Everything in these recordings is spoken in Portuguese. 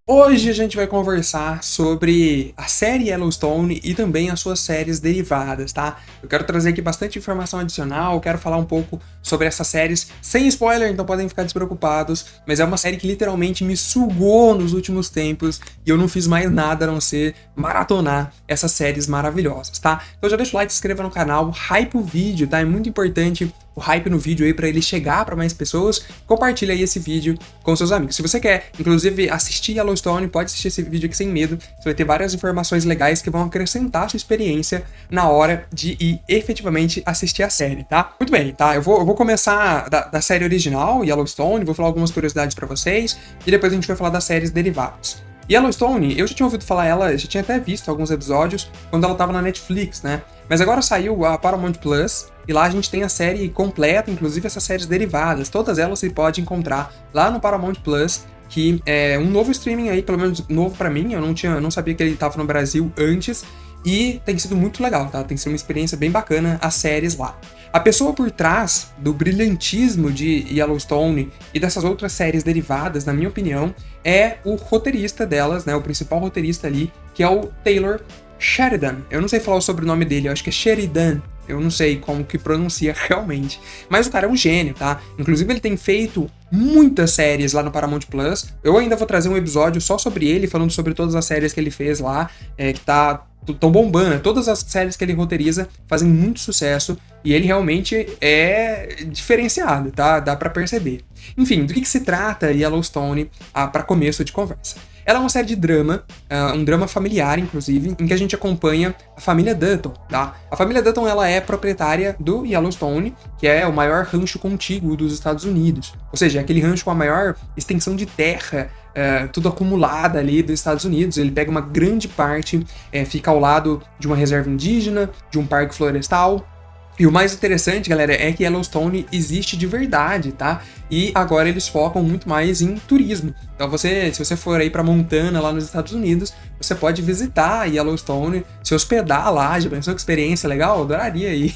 Hoje a gente vai conversar sobre a série Yellowstone e também as suas séries derivadas, tá? Eu quero trazer aqui bastante informação adicional, quero falar um pouco sobre essas séries sem spoiler, então podem ficar despreocupados, mas é uma série que literalmente me sugou nos últimos tempos e eu não fiz mais nada a não ser maratonar essas séries maravilhosas, tá? Então já deixa o like, se inscreva no canal, hype o vídeo, tá? É muito importante o hype no vídeo aí para ele chegar para mais pessoas. Compartilha aí esse vídeo com seus amigos. Se você quer, inclusive, assistir Yellowstone, pode assistir esse vídeo aqui sem medo. Você vai ter várias informações legais que vão acrescentar a sua experiência na hora de ir efetivamente assistir a série, tá? Muito bem, tá? Eu vou começar da série original, Yellowstone, vou falar algumas curiosidades para vocês e depois a gente vai falar das séries derivadas. Yellowstone, eu já tinha ouvido falar ela, já tinha até visto alguns episódios quando ela tava na Netflix, né? Mas agora saiu a Paramount Plus e lá a gente tem a série completa, inclusive essas séries derivadas. Todas elas você pode encontrar lá no Paramount Plus, que é um novo streaming aí, pelo menos novo pra mim. Eu não sabia que ele tava no Brasil antes e tem sido muito legal, tá? Tem sido uma experiência bem bacana as séries lá. A pessoa por trás do brilhantismo de Yellowstone e dessas outras séries derivadas, na minha opinião, é o roteirista delas, né? O principal roteirista ali, que é o Taylor Sheridan. Eu não sei falar o sobrenome dele, eu acho que é Sheridan. Eu não sei como que pronuncia realmente. Mas o cara é um gênio, tá? Inclusive ele tem feito muitas séries lá no Paramount Plus. Eu ainda vou trazer um episódio só sobre ele, falando sobre todas as séries que ele fez lá, que tão bombando. Todas as séries que ele roteiriza fazem muito sucesso e ele realmente é diferenciado, tá? Dá pra perceber. Enfim, do que se trata Yellowstone para começo de conversa? Ela é uma série de drama, um drama familiar, inclusive, em que a gente acompanha a família Dutton, tá? A família Dutton, ela é proprietária do Yellowstone, que é o maior rancho contíguo dos Estados Unidos. Ou seja, é aquele rancho com a maior extensão de terra, tudo acumulada ali dos Estados Unidos. Ele pega uma grande parte, fica ao lado de uma reserva indígena, de um parque florestal. E o mais interessante, galera, é que Yellowstone existe de verdade, tá? E agora eles focam muito mais em turismo. Então se você for aí pra Montana, lá nos Estados Unidos, você pode visitar Yellowstone, se hospedar lá. Já pensou que experiência legal? Eu adoraria ir,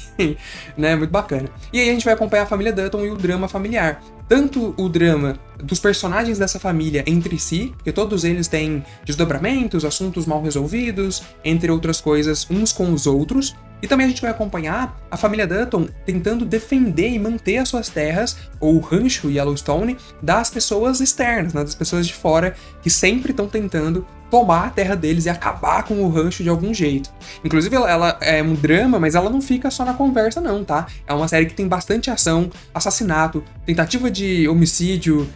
né? Muito bacana. E aí a gente vai acompanhar a família Dutton e o drama familiar. Tanto o drama dos personagens dessa família entre si, porque todos eles têm desdobramentos, assuntos mal resolvidos, entre outras coisas, uns com os outros. E também a gente vai acompanhar a família Dutton tentando defender e manter as suas terras, ou o rancho Yellowstone, das pessoas externas, né, das pessoas de fora, que sempre estão tentando tomar a terra deles e acabar com o rancho de algum jeito. Inclusive, ela é um drama, mas ela não fica só na conversa não, tá? É uma série que tem bastante ação, assassinato, tentativa de homicídio,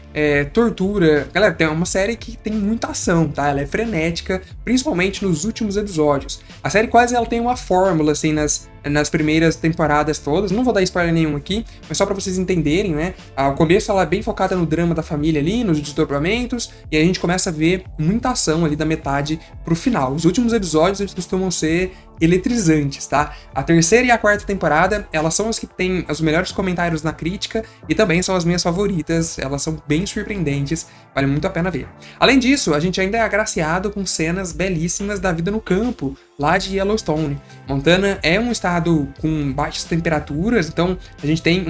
tortura. Galera, é uma série que tem muita ação, tá? Ela é frenética, principalmente nos últimos episódios. A série quase ela tem uma fórmula, assim, nas primeiras temporadas todas. Não vou dar spoiler nenhum aqui, mas só pra vocês entenderem, né? Ao começo ela é bem focada no drama da família ali, nos desdobramentos, e aí a gente começa a ver muita ação ali da metade pro final. Os últimos episódios eles costumam ser eletrizantes, tá? A terceira e a quarta temporada, elas são as que têm os melhores comentários na crítica e também são as minhas favoritas. Elas são bem surpreendentes, vale muito a pena ver. Além disso, a gente ainda é agraciado com cenas belíssimas da vida no campo, lá de Yellowstone. Montana é um estado com baixas temperaturas, então a gente tem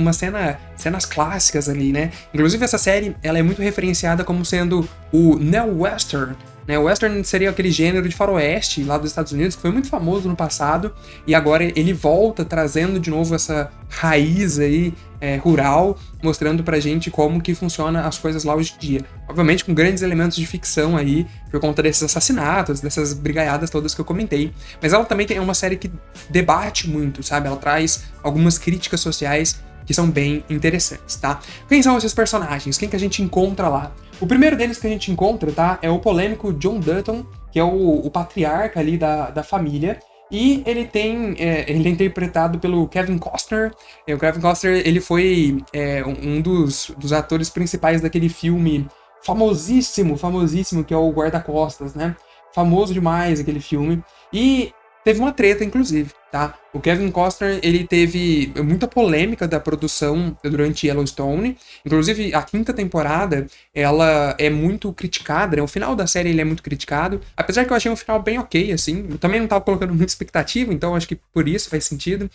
cenas clássicas ali, né? Inclusive essa série, ela é muito referenciada como sendo o neo-western, né? O western seria aquele gênero de faroeste lá dos Estados Unidos que foi muito famoso no passado e agora ele volta trazendo de novo essa raiz aí rural, mostrando pra gente como que funciona as coisas lá hoje em dia. Obviamente com grandes elementos de ficção aí, por conta desses assassinatos, dessas brigaiadas todas que eu comentei. Mas ela também é uma série que debate muito, sabe? Ela traz algumas críticas sociais que são bem interessantes, tá? Quem são esses personagens? Quem que a gente encontra lá? O primeiro deles que a gente encontra, tá? É o polêmico John Dutton, que é o patriarca ali da família. E ele é interpretado pelo Kevin Costner. O Kevin Costner, ele foi um dos atores principais daquele filme famosíssimo, que é o Guarda-Costas, né? Famoso demais aquele filme. E teve uma treta, inclusive, tá? O Kevin Costner, ele teve muita polêmica da produção durante Yellowstone. Inclusive, a 5ª temporada, ela é muito criticada, né? O final da série, ele é muito criticado. Apesar que eu achei um final bem ok, assim. Eu também não tava colocando muita expectativa, então acho que por isso faz sentido.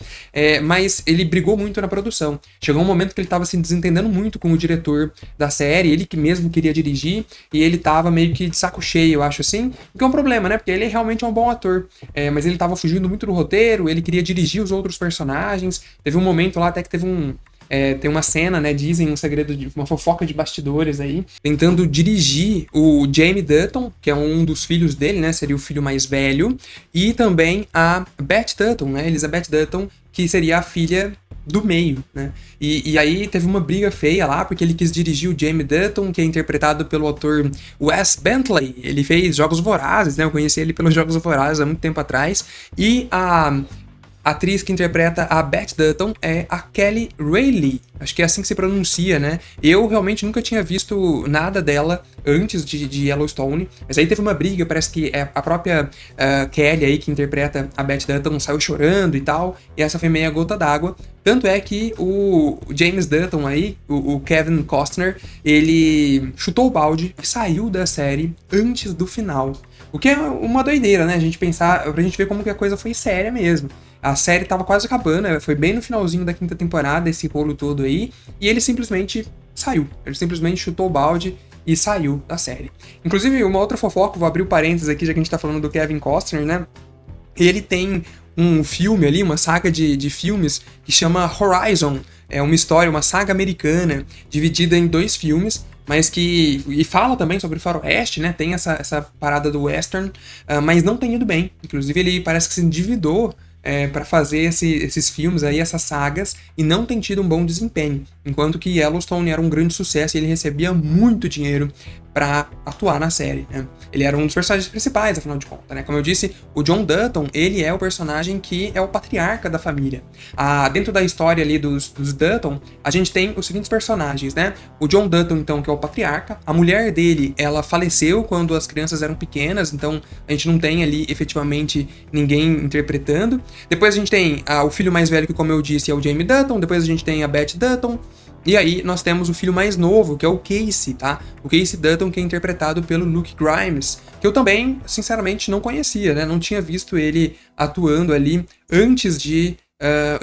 Mas ele brigou muito na produção. Chegou um momento que ele tava se desentendendo muito com o diretor da série, ele que mesmo queria dirigir, e ele tava meio que de saco cheio, eu acho assim. O que é um problema, né? Porque ele realmente é um bom ator. Mas ele tava fugindo muito do roteiro, ele queria dirigir os outros personagens. Teve um momento lá até que teve tem uma cena, né, dizem um segredo, uma fofoca de bastidores aí, tentando dirigir o Jamie Dutton, que é um dos filhos dele, né, seria o filho mais velho, e também a Beth Dutton, né, Elizabeth Dutton, que seria a filha do meio, né? E aí teve uma briga feia lá, porque ele quis dirigir o Jamie Dutton, que é interpretado pelo ator Wes Bentley. Ele fez Jogos Vorazes, né? Eu conheci ele pelos Jogos Vorazes há muito tempo atrás. E a atriz que interpreta a Beth Dutton é a Kelly Reilly. Acho que é assim que se pronuncia, né? Eu realmente nunca tinha visto nada dela antes de Yellowstone, mas aí teve uma briga, parece que a própria Kelly aí, que interpreta a Beth Dutton, saiu chorando e tal, e essa foi meia gota d'água. Tanto é que o James Dutton aí, o Kevin Costner, ele chutou o balde e saiu da série antes do final. O que é uma doideira, né? A gente pensar, pra gente ver como que a coisa foi séria mesmo. A série tava quase acabando, foi bem no finalzinho da 5ª temporada, esse rolo todo aí, e ele simplesmente saiu. Ele simplesmente chutou o balde e saiu da série. Inclusive, uma outra fofoca, vou abrir o parênteses aqui, já que a gente tá falando do Kevin Costner, né? Ele tem um filme ali, uma saga de filmes que chama Horizon. É uma história, uma saga americana, dividida em 2 filmes, mas e fala também sobre faroeste, né? Tem essa parada do western, mas não tem ido bem. Inclusive, ele parece que se endividou para fazer esses filmes aí, essas sagas, e não tem tido um bom desempenho. Enquanto que Yellowstone era um grande sucesso e ele recebia muito dinheiro para atuar na série, né? Ele era um dos personagens principais, afinal de contas, né? Como eu disse, o John Dutton, ele é o personagem que é o patriarca da família. Dentro da história ali dos Dutton, a gente tem os seguintes personagens, né? O John Dutton, então, que é o patriarca. A mulher dele, ela faleceu quando as crianças eram pequenas, então a gente não tem ali, efetivamente, ninguém interpretando. Depois a gente tem o filho mais velho, que, como eu disse, é o Jamie Dutton. Depois a gente tem a Beth Dutton. E aí nós temos o filho mais novo, que é o Casey, tá? O Casey Dutton, que é interpretado pelo Luke Grimes, que eu também, sinceramente, não conhecia, né? Não tinha visto ele atuando ali antes de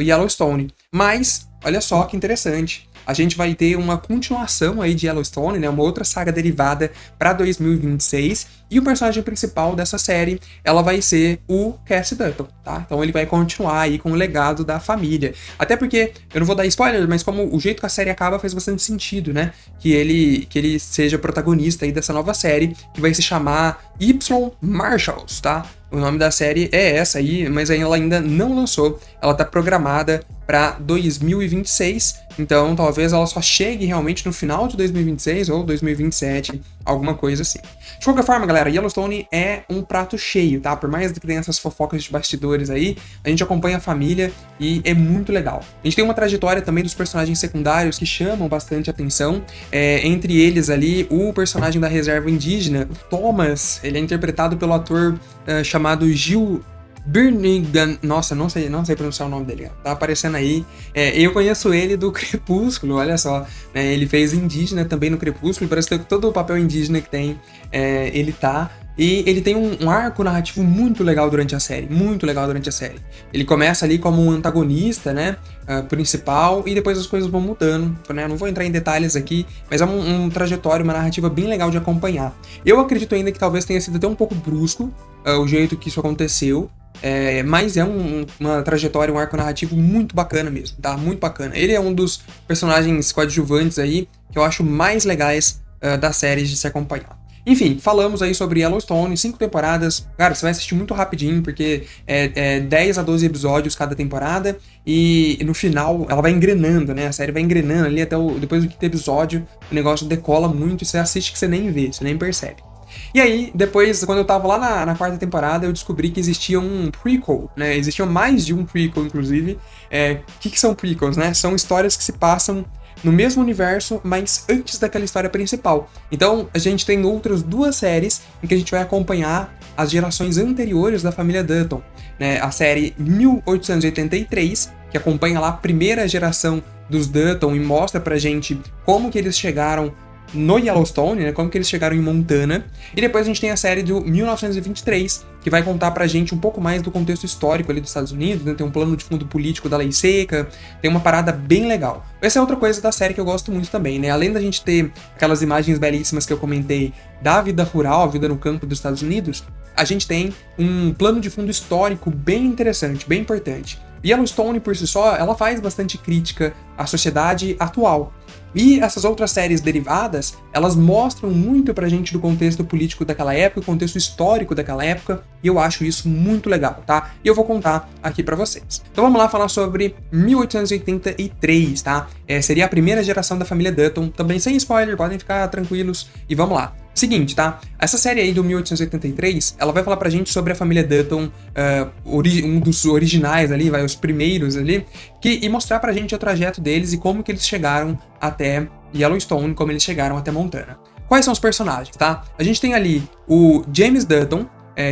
Yellowstone. Mas, olha só que interessante. A gente vai ter uma continuação aí de Yellowstone, né? Uma outra saga derivada para 2026. E o personagem principal dessa série, ela vai ser o Casey Dutton, tá? Então ele vai continuar aí com o legado da família. Até porque, eu não vou dar spoiler, mas como o jeito que a série acaba faz bastante sentido, né? Que ele seja protagonista aí dessa nova série, que vai se chamar Y Marshals, tá? O nome da série é essa aí, mas ela ainda não lançou. Ela tá programada para 2026, então talvez ela só chegue realmente no final de 2026 ou 2027, alguma coisa assim. De qualquer forma, galera, Yellowstone é um prato cheio, tá? Por mais que tenha essas fofocas de bastidores aí, a gente acompanha a família e é muito legal. A gente tem uma trajetória também dos personagens secundários que chamam bastante atenção, entre eles ali o personagem da reserva indígena, Thomas, ele é interpretado pelo ator chamado Gil Birmingham, nossa, não sei pronunciar o nome dele, tá aparecendo aí. Eu conheço ele do Crepúsculo, olha só, né? Ele fez indígena também no Crepúsculo, parece que todo o papel indígena que tem, ele tá. E ele tem um arco narrativo muito legal durante a série, muito legal durante a série. Ele começa ali como um antagonista, né, principal, e depois as coisas vão mudando, né? Não vou entrar em detalhes aqui, mas é um trajetório, uma narrativa bem legal de acompanhar. Eu acredito ainda que talvez tenha sido até um pouco brusco o jeito que isso aconteceu, mas é uma trajetória, um arco narrativo muito bacana mesmo, tá? Muito bacana. Ele é um dos personagens coadjuvantes aí que eu acho mais legais da série de se acompanhar. Enfim, falamos aí sobre Yellowstone, 5 temporadas. Cara, você vai assistir muito rapidinho, porque é 10 a 12 episódios cada temporada, e no final ela vai engrenando, né? A série vai engrenando ali até depois do 5º episódio, o negócio decola muito e você assiste que você nem vê, você nem percebe. E aí, depois, quando eu tava lá na 4ª temporada, eu descobri que existia um prequel, né? Existiam mais de um prequel, inclusive. O que são prequels, né? São histórias que se passam no mesmo universo, mas antes daquela história principal. Então, a gente tem outras 2 séries em que a gente vai acompanhar as gerações anteriores da família Dutton, né? A série 1883, que acompanha lá a primeira geração dos Dutton e mostra pra gente como que eles chegaram no Yellowstone, né, como que eles chegaram em Montana. E depois a gente tem a série do 1923, que vai contar pra gente um pouco mais do contexto histórico ali dos Estados Unidos, né, tem um plano de fundo político da lei seca, tem uma parada bem legal. Essa é outra coisa da série que eu gosto muito também, né, além da gente ter aquelas imagens belíssimas que eu comentei da vida rural, a vida no campo dos Estados Unidos, a gente tem um plano de fundo histórico bem interessante, bem importante. Yellowstone, por si só, ela faz bastante crítica à sociedade atual. E essas outras séries derivadas, elas mostram muito pra gente do contexto político daquela época, o contexto histórico daquela época, e eu acho isso muito legal, tá? E eu vou contar aqui pra vocês. Então vamos lá falar sobre 1883, tá? Seria a primeira geração da família Dutton, também sem spoiler, podem ficar tranquilos, e vamos lá. Seguinte, tá? Essa série aí do 1883, ela vai falar pra gente sobre a família Dutton, um dos originais ali, os primeiros ali, e mostrar pra gente o trajeto deles e como que eles chegaram até Yellowstone, como eles chegaram até Montana. Quais são os personagens, tá? A gente tem ali o James Dutton,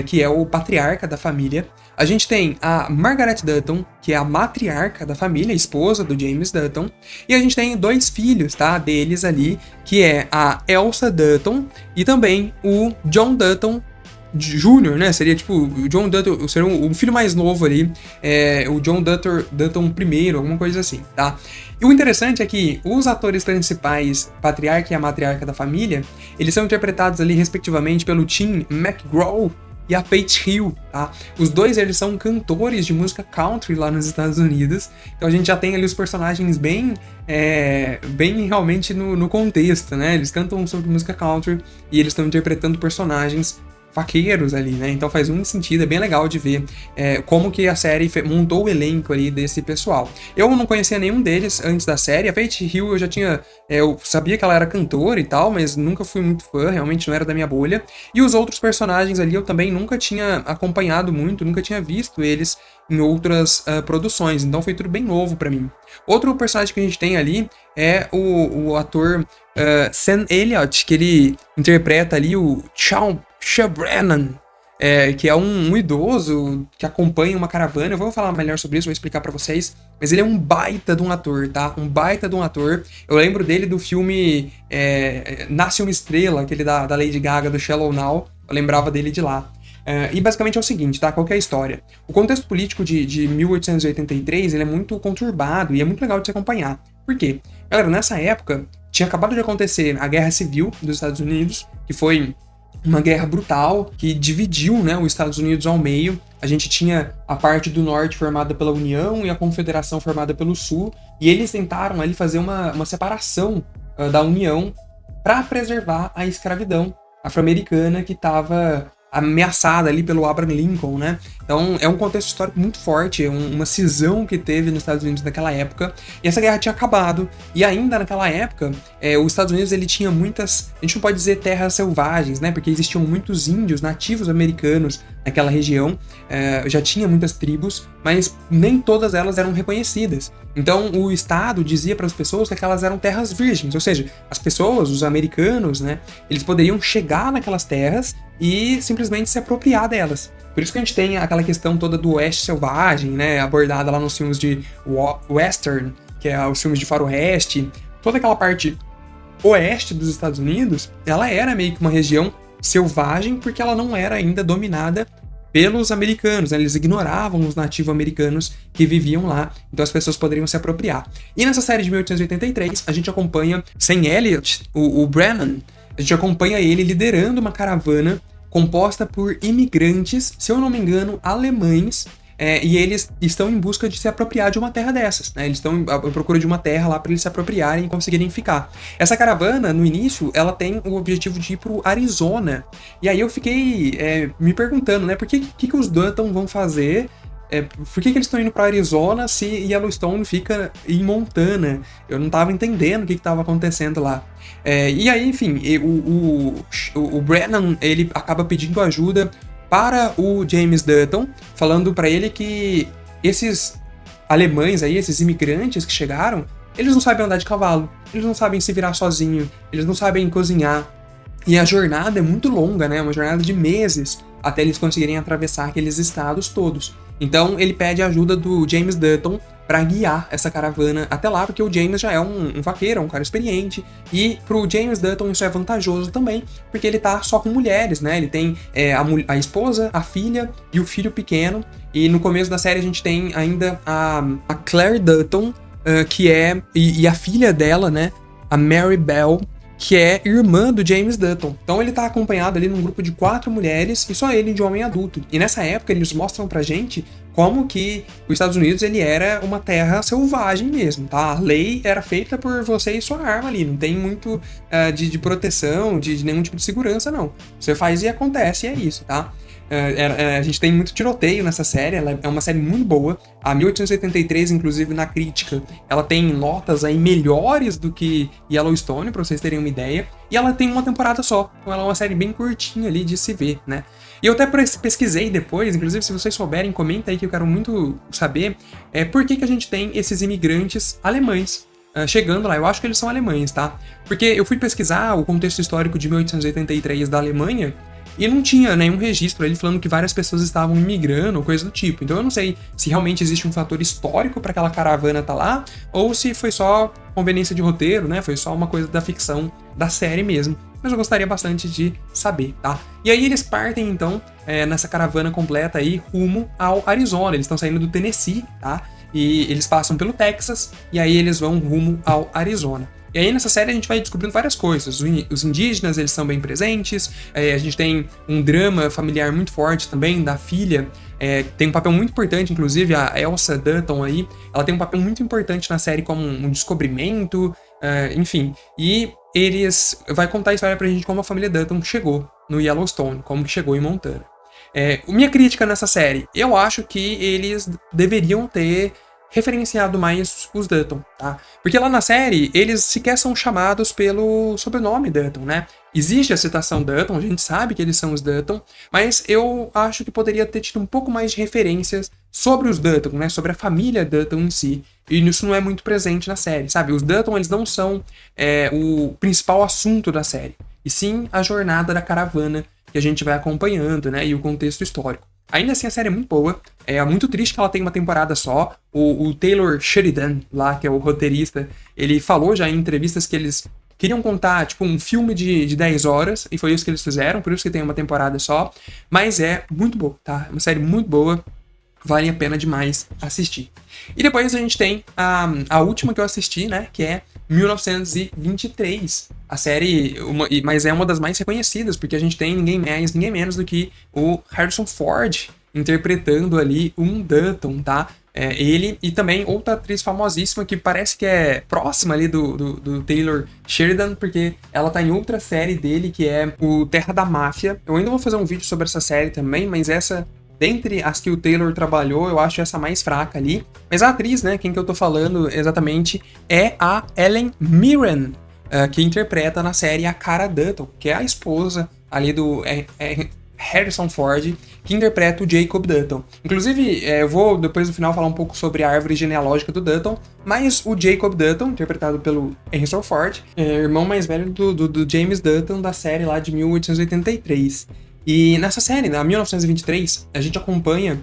que é o patriarca da família. A gente tem a Margaret Dutton, que é a matriarca da família, a esposa do James Dutton. E a gente tem dois filhos, tá, deles ali, que é a Elsa Dutton e também o John Dutton Jr., né? Seria tipo o John Dutton, seria o filho mais novo ali, o John Dutton I, alguma coisa assim, tá? E o interessante é que os atores principais, patriarca e a matriarca da família, eles são interpretados ali respectivamente pelo Tim McGraw e a Faith Hill, tá? Os dois, eles são cantores de música country lá nos Estados Unidos, então a gente já tem ali os personagens bem realmente no contexto, né? Eles cantam sobre música country e eles estão interpretando personagens vaqueiros ali, né? Então faz muito sentido, é bem legal de ver como que a série montou o elenco ali desse pessoal. Eu não conhecia nenhum deles antes da série, a Faith Hill eu já tinha, eu sabia que ela era cantora e tal, mas nunca fui muito fã, realmente não era da minha bolha. E os outros personagens ali eu também nunca tinha acompanhado muito, nunca tinha visto eles em outras produções, então foi tudo bem novo pra mim. Outro personagem que a gente tem ali é o ator Sam Elliott, que ele interpreta ali o Sean Brennan, que é um idoso que acompanha uma caravana. Eu vou falar melhor sobre isso, vou explicar pra vocês. Mas ele é um baita de um ator, tá? Um baita de um ator. Eu lembro dele do filme Nasce uma Estrela, aquele da Lady Gaga, do Shallow Now. Eu lembrava dele de lá. E basicamente é o seguinte, tá? Qual que é a história? O contexto político de 1883, ele é muito conturbado e é muito legal de se acompanhar. Por quê? Galera, nessa época, tinha acabado de acontecer a Guerra Civil dos Estados Unidos, que foi uma guerra brutal que dividiu, né, os Estados Unidos ao meio. A gente tinha a parte do norte formada pela União e a Confederação formada pelo Sul, e eles tentaram ali fazer uma separação da União para preservar a escravidão afro-americana que estava ameaçada ali pelo Abraham Lincoln, né? Então é um contexto histórico muito forte, uma cisão que teve nos Estados Unidos naquela época, e essa guerra tinha acabado, e ainda naquela época, os Estados Unidos ele tinha muitas, a gente não pode dizer terras selvagens, né? Porque existiam muitos índios nativos americanos naquela região, já tinha muitas tribos, mas nem todas elas eram reconhecidas. Então o Estado dizia para as pessoas que aquelas eram terras virgens, ou seja, as pessoas, os americanos, né? Eles poderiam chegar naquelas terras e simplesmente se apropriar delas. Por isso que a gente tem aquela questão toda do oeste selvagem, né, abordada lá nos filmes de western, que é os filmes de faroeste. Toda aquela parte oeste dos Estados Unidos, ela era meio que uma região selvagem porque ela não era ainda dominada pelos americanos, né? Eles ignoravam os nativos-americanos que viviam lá, então as pessoas poderiam se apropriar. E nessa série de 1883, a gente acompanha Sam Elliott, o Brennan, a gente acompanha ele liderando uma caravana composta por imigrantes, se eu não me engano, alemães, e eles estão em busca de se apropriar de uma terra dessas, né? Eles estão à procura de uma terra lá para eles se apropriarem e conseguirem ficar. Essa caravana, no início, ela tem o objetivo de ir pro Arizona. E aí eu fiquei me perguntando, né? Por que os Dutton vão fazer? Por que eles estão indo para Arizona se Yellowstone fica em Montana? Eu não estava entendendo o que estava acontecendo lá. E aí, enfim, o Brennan, ele acaba pedindo ajuda para o James Dutton, falando para ele que esses alemães aí, esses imigrantes que chegaram, eles não sabem andar de cavalo, eles não sabem se virar sozinho, eles não sabem cozinhar. E a jornada é muito longa, né? Uma jornada de meses até eles conseguirem atravessar aqueles estados todos. Então ele pede a ajuda do James Dutton para guiar essa caravana até lá, porque o James já é um vaqueiro, um cara experiente, e pro James Dutton isso é vantajoso também, porque ele tá só com mulheres, né? Ele tem a esposa, a filha e o filho pequeno, e no começo da série a gente tem ainda a Claire Dutton, que é, e a filha dela, né? A Mary Bell, que é irmã do James Dutton. Então ele tá acompanhado ali num grupo de 4 mulheres e só ele de homem adulto. E nessa época eles mostram pra gente como que os Estados Unidos ele era uma terra selvagem mesmo, tá? A lei era feita por você e sua arma ali, não tem muito de proteção, de nenhum tipo de segurança, não. Você faz e acontece, e é isso, tá? A gente tem muito tiroteio nessa série, ela é uma série muito boa. A 1883, inclusive, na crítica, ela tem notas aí melhores do que Yellowstone, pra vocês terem uma ideia. E ela tem uma temporada só, então ela é uma série bem curtinha ali de se ver, né? E eu até pesquisei depois, inclusive se vocês souberem, comenta aí que eu quero muito saber por que a gente tem esses imigrantes alemães chegando lá. Eu acho que eles são alemães, tá? Porque eu fui pesquisar o contexto histórico de 1883 da Alemanha e não tinha nenhum registro ali falando que várias pessoas estavam imigrando ou coisa do tipo. Então eu não sei se realmente existe um fator histórico para aquela caravana estar lá ou se foi só conveniência de roteiro, né? Foi só uma coisa da ficção da série mesmo. Mas eu gostaria bastante de saber, tá? E aí eles partem, então, nessa caravana completa aí, rumo ao Arizona. Eles estão saindo do Tennessee, tá? E eles passam pelo Texas, e aí eles vão rumo ao Arizona. E aí nessa série a gente vai descobrindo várias coisas. Os indígenas, eles são bem presentes. A gente tem um drama familiar muito forte também da filha. Tem um papel muito importante, inclusive a Elsa Dutton aí. Ela tem um papel muito importante na série como um descobrimento, enfim. E vai contar a história pra gente como a família Dutton chegou no Yellowstone, como que chegou em Montana. Minha crítica nessa série, eu acho que eles deveriam ter referenciado mais os Dutton, tá? Porque lá na série, eles sequer são chamados pelo sobrenome Dutton, né? Existe a citação Dutton, a gente sabe que eles são os Dutton, mas eu acho que poderia ter tido um pouco mais de referências sobre os Dutton, né? Sobre a família Dutton em si. E isso não é muito presente na série, sabe? Os Dutton, eles não são o principal assunto da série, e sim a jornada da caravana que a gente vai acompanhando, né? E o contexto histórico. Ainda assim, a série é muito boa. É muito triste que ela tenha uma temporada só. O Taylor Sheridan, lá, que é o roteirista, ele falou já em entrevistas que eles queriam contar, tipo, um filme de 10 horas, e foi isso que eles fizeram, por isso que tem uma temporada só. Mas é muito boa, tá? É uma série muito boa. Vale a pena demais assistir. E depois a gente tem a última que eu assisti, né? Que é 1923. A série, mas é uma das mais reconhecidas, porque a gente tem ninguém mais, ninguém menos do que o Harrison Ford interpretando ali um Dutton, tá? Ele e também outra atriz famosíssima que parece que é próxima ali do Taylor Sheridan, porque ela tá em outra série dele, que é o Terra da Máfia. Eu ainda vou fazer um vídeo sobre essa série também, mas essa, dentre as que o Taylor trabalhou, eu acho essa mais fraca ali. Mas a atriz, né, quem que eu tô falando exatamente, é a Helen Mirren, que interpreta na série a Cara Dutton, que é a esposa ali do Harrison Ford, que interpreta o Jacob Dutton. Inclusive, eu vou depois no final falar um pouco sobre a árvore genealógica do Dutton, mas o Jacob Dutton, interpretado pelo Harrison Ford, é irmão mais velho do James Dutton, da série lá de 1883. E nessa série, na 1923, a gente acompanha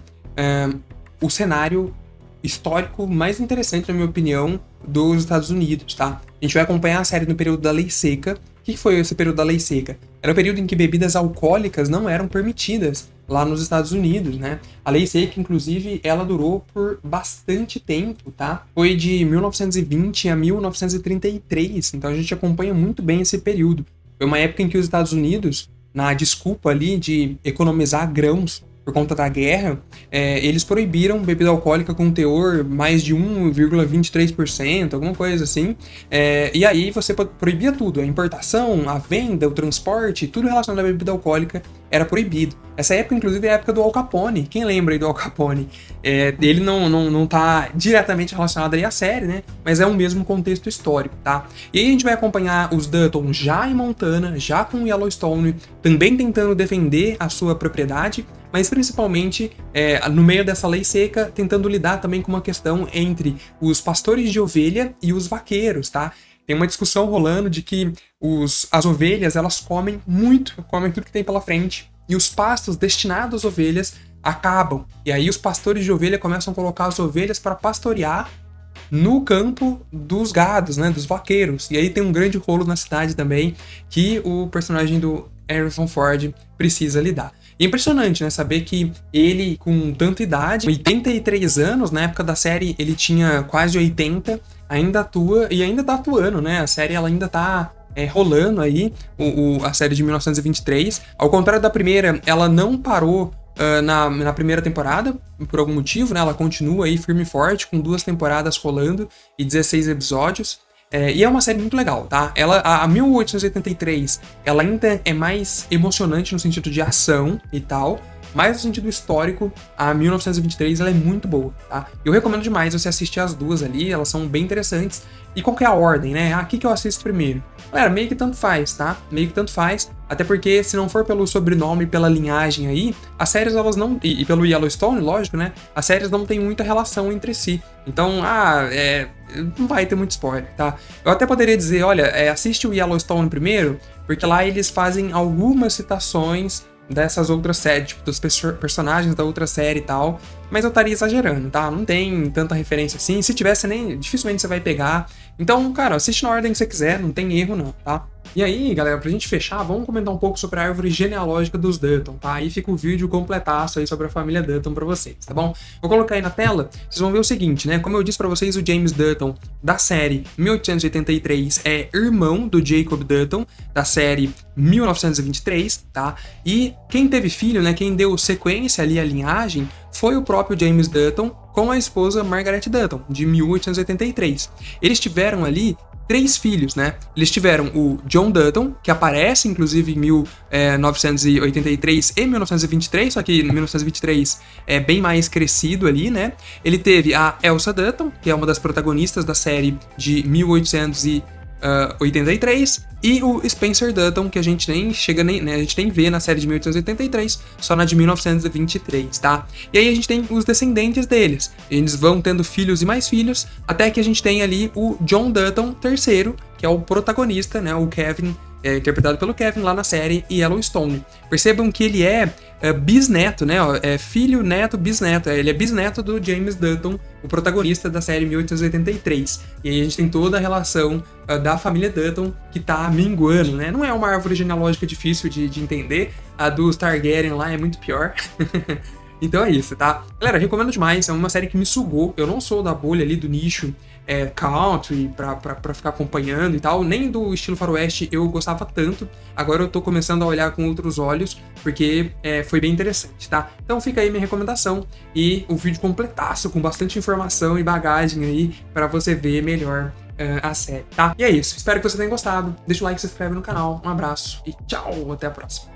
o cenário histórico mais interessante, na minha opinião, dos Estados Unidos, tá? A gente vai acompanhar a série no período da Lei Seca. O que foi esse período da Lei Seca? Era o período em que bebidas alcoólicas não eram permitidas lá nos Estados Unidos, né? A Lei Seca, inclusive, ela durou por bastante tempo, tá? Foi de 1920 a 1933, então a gente acompanha muito bem esse período. Foi uma época em que os Estados Unidos, na desculpa ali de economizar grãos por conta da guerra, eles proibiram bebida alcoólica com teor mais de 1,23%, alguma coisa assim. E aí você proibia tudo, a importação, a venda, o transporte, tudo relacionado à bebida alcoólica era proibido. Essa época, inclusive, é a época do Al Capone. Quem lembra aí do Al Capone? Ele não tá diretamente relacionado aí à série, né? Mas é o mesmo contexto histórico, tá? E aí a gente vai acompanhar os Dutton já em Montana, já com Yellowstone, também tentando defender a sua propriedade, mas principalmente no meio dessa lei seca, tentando lidar também com uma questão entre os pastores de ovelha e os vaqueiros, tá? Tem uma discussão rolando de que as ovelhas, elas comem muito, comem tudo que tem pela frente, e os pastos destinados às ovelhas acabam. E aí os pastores de ovelha começam a colocar as ovelhas para pastorear no campo dos gados, né, dos vaqueiros. E aí tem um grande rolo na cidade também que o personagem do Harrison Ford precisa lidar. E é impressionante, né, saber que ele, com tanta idade, 83 anos, na época da série ele tinha quase 80, ainda atua e ainda tá atuando, né? A série ela ainda tá rolando aí, a série de 1923. Ao contrário da primeira, ela não parou na primeira temporada, por algum motivo, né? Ela continua aí firme e forte, com 2 temporadas rolando e 16 episódios. E é uma série muito legal, tá? A 1883, ela ainda é mais emocionante no sentido de ação e tal, mas no sentido histórico, a 1923 ela é muito boa, tá? Eu recomendo demais você assistir as duas ali, elas são bem interessantes. E qual que é a ordem, né? O que eu assisto primeiro? Galera, meio que tanto faz, tá? Meio que tanto faz, até porque se não for pelo sobrenome e pela linhagem aí, as séries elas não... E pelo Yellowstone, lógico, né? As séries não têm muita relação entre si. Então, não vai ter muito spoiler, tá? Eu até poderia dizer, olha, assiste o Yellowstone primeiro, porque lá eles fazem algumas citações dessas outras séries, tipo, dos personagens da outra série e tal, mas eu estaria exagerando, tá? Não tem tanta referência assim, se tivesse dificilmente você vai pegar. Então, cara, assiste na ordem que você quiser, não tem erro não, tá? E aí, galera, pra gente fechar, vamos comentar um pouco sobre a árvore genealógica dos Dutton, tá? Aí fica o vídeo completaço aí sobre a família Dutton pra vocês, tá bom? Vou colocar aí na tela, vocês vão ver o seguinte, né? Como eu disse pra vocês, o James Dutton, da série 1883, é irmão do Jacob Dutton, da série 1923, tá? E quem teve filho, né? Quem deu sequência ali à linhagem foi o próprio James Dutton com a esposa Margaret Dutton, de 1883. Eles tiveram ali 3 filhos, né? Eles tiveram o John Dutton, que aparece inclusive em 1983 e 1923, só que em 1923 é bem mais crescido ali, né? Ele teve a Elsa Dutton, que é uma das protagonistas da série de 1883, e o Spencer Dutton, que a gente nem chega né, a gente nem vê na série de 1883, só na de 1923, tá? E aí a gente tem os descendentes deles. Eles vão tendo filhos e mais filhos, até que a gente tem ali o John Dutton III, que é o protagonista, né, o Kevin, interpretado pelo Kevin lá na série Yellowstone. Percebam que ele é bisneto, né? É filho, neto, bisneto. Ele é bisneto do James Dutton, o protagonista da série 1883. E aí a gente tem toda a relação da família Dutton que tá minguando, né? Não é uma árvore genealógica difícil de entender. A dos Targaryen lá é muito pior. Então é isso, tá? Galera, recomendo demais, é uma série que me sugou. Eu não sou da bolha ali do nicho country pra ficar acompanhando e tal, nem do estilo faroeste eu gostava tanto. Agora eu tô começando a olhar com outros olhos, porque foi bem interessante, tá? Então fica aí minha recomendação e o vídeo completaço, com bastante informação e bagagem aí pra você ver melhor a série, tá? E é isso, espero que você tenha gostado. Deixa o like, se inscreve no canal, um abraço e tchau, até a próxima.